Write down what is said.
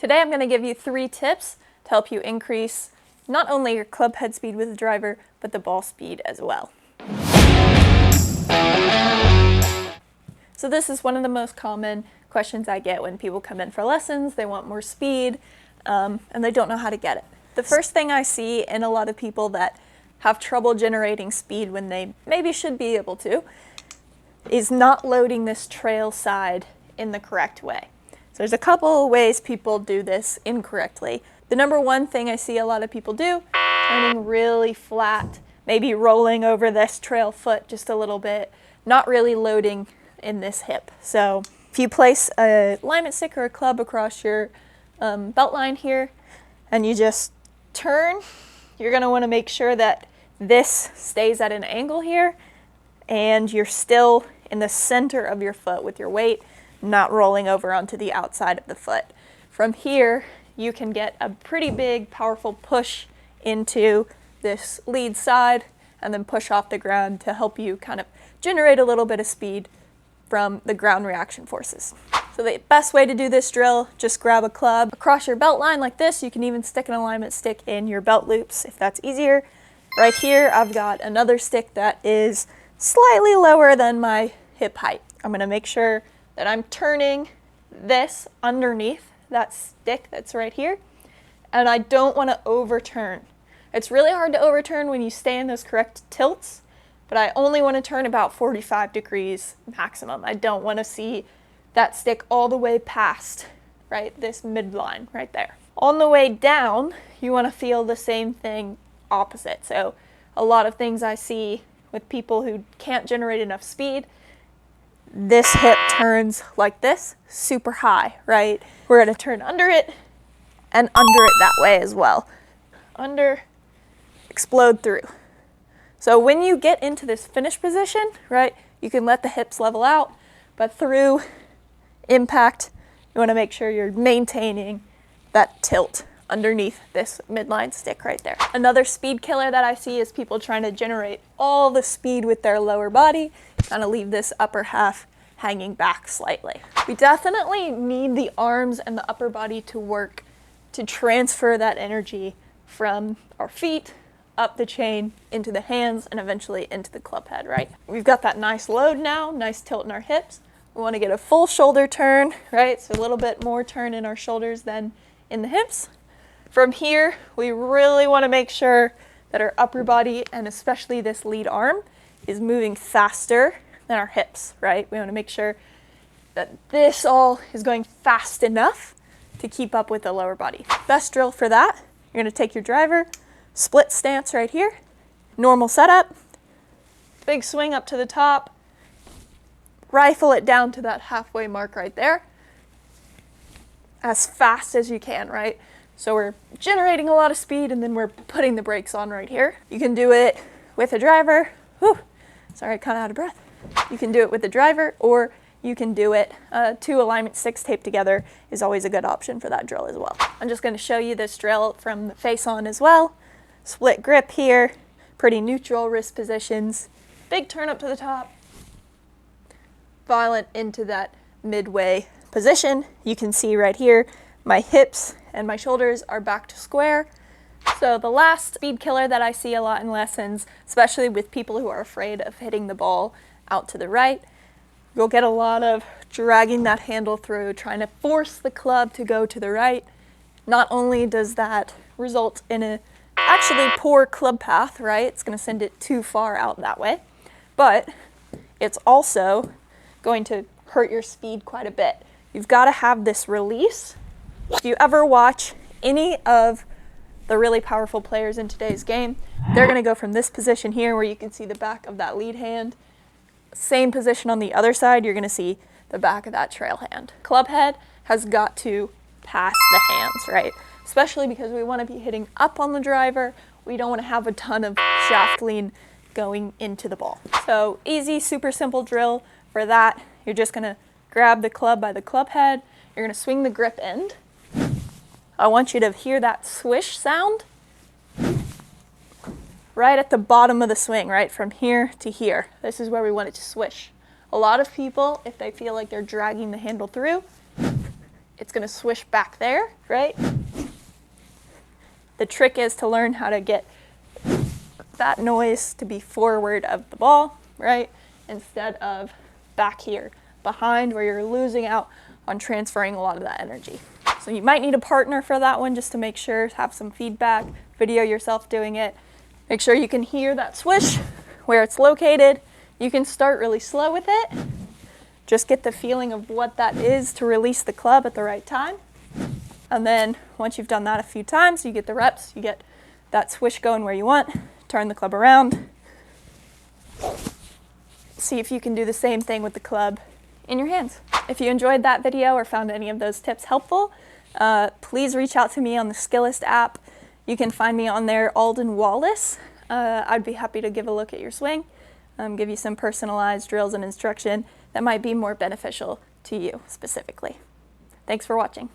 Today I'm going to give you 3 tips to help you increase not only your club head speed with the driver, but the ball speed as well. So this is one of the most common questions I get when people come in for lessons. They want more speed and they don't know how to get it. The first thing I see in a lot of people that have trouble generating speed when they maybe should be able to is not loading this trail side in the correct way. So there's a couple of ways people do this incorrectly. The number one thing I see a lot of people do, turning really flat, maybe rolling over this trail foot just a little bit, not really loading in this hip. So if you place a alignment stick or a club across your belt line here and you just turn, you're going to want to make sure that this stays at an angle here and you're still in the center of your foot with your weight, not rolling over onto the outside of the foot. From here, you can get a pretty big, powerful push into this lead side and then push off the ground to help you kind of generate a little bit of speed from the ground reaction forces. So the best way to do this drill, just grab a club across your belt line like this. You can even stick an alignment stick in your belt loops if that's easier. Right here, I've got another stick that is slightly lower than my hip height. I'm going to make sure that I'm turning this underneath that stick that's right here, and I don't want to overturn. It's really hard to overturn when you stay in those correct tilts, but I only want to turn about 45 degrees maximum. I don't want to see that stick all the way past, right, this midline right there. On the way down, you want to feel the same thing opposite. So a lot of things I see with people who can't generate enough speed, this hip turns like this, super high, right? We're going to turn under it and under it that way as well. Under, explode through. So when you get into this finish position, right, you can let the hips level out, but through impact, you want to make sure you're maintaining that tilt underneath this midline stick right there. Another speed killer that I see is people trying to generate all the speed with their lower body, kind of leave this upper half hanging back slightly. We definitely need the arms and the upper body to work to transfer that energy from our feet up the chain into the hands and eventually into the club head, right? We've got that nice load now, nice tilt in our hips. We want to get a full shoulder turn, right? So a little bit more turn in our shoulders than in the hips. From here, we really want to make sure that our upper body and especially this lead arm is moving faster than our hips, right? We want to make sure that this all is going fast enough to keep up with the lower body. Best drill for that, you're going to take your driver, split stance right here, normal setup, big swing up to the top, rifle it down to that halfway mark right there, as fast as you can, right? So we're generating a lot of speed and then we're putting the brakes on right here. You can do it with a driver. Whew, sorry, kind of out of breath. You can do it with the driver or you can do it, 2 alignment sticks taped together is always a good option for that drill as well. I'm just going to show you this drill from the face on as well. Split grip here, pretty neutral wrist positions, big turn up to the top, violent into that midway position. You can see right here, my hips and my shoulders are back to square. So the last speed killer that I see a lot in lessons, especially with people who are afraid of hitting the ball out to the right, you'll get a lot of dragging that handle through, trying to force the club to go to the right. Not only does that result in a actually poor club path, right? It's going to send it too far out that way, but it's also going to hurt your speed quite a bit. You've got to have this release. If you ever watch any of the really powerful players in today's game, they're going to go from this position here where you can see the back of that lead hand. Same position on the other side, you're going to see the back of that trail hand. Club head has got to pass the hands, right? Especially because we want to be hitting up on the driver. We don't want to have a ton of shaft lean going into the ball. So easy, super simple drill for that. You're just going to grab the club by the club head. You're going to swing the grip end. I want you to hear that swish sound right at the bottom of the swing, right from here to here. This is where we want it to swish. A lot of people, if they feel like they're dragging the handle through, it's going to swish back there, right? The trick is to learn how to get that noise to be forward of the ball, right? Instead of back here, behind, where you're losing out on transferring a lot of that energy. So you might need a partner for that one just to make sure, have some feedback, video yourself doing it. Make sure you can hear that swish, where it's located. You can start really slow with it. Just get the feeling of what that is to release the club at the right time. And then once you've done that a few times, you get the reps, you get that swish going where you want, turn the club around. See if you can do the same thing with the club in your hands. If you enjoyed that video or found any of those tips helpful, please reach out to me on the Skillest app. You can find me on there, Alden Wallace. I'd be happy to give a look at your swing, give you some personalized drills and instruction that might be more beneficial to you specifically. Thanks for watching.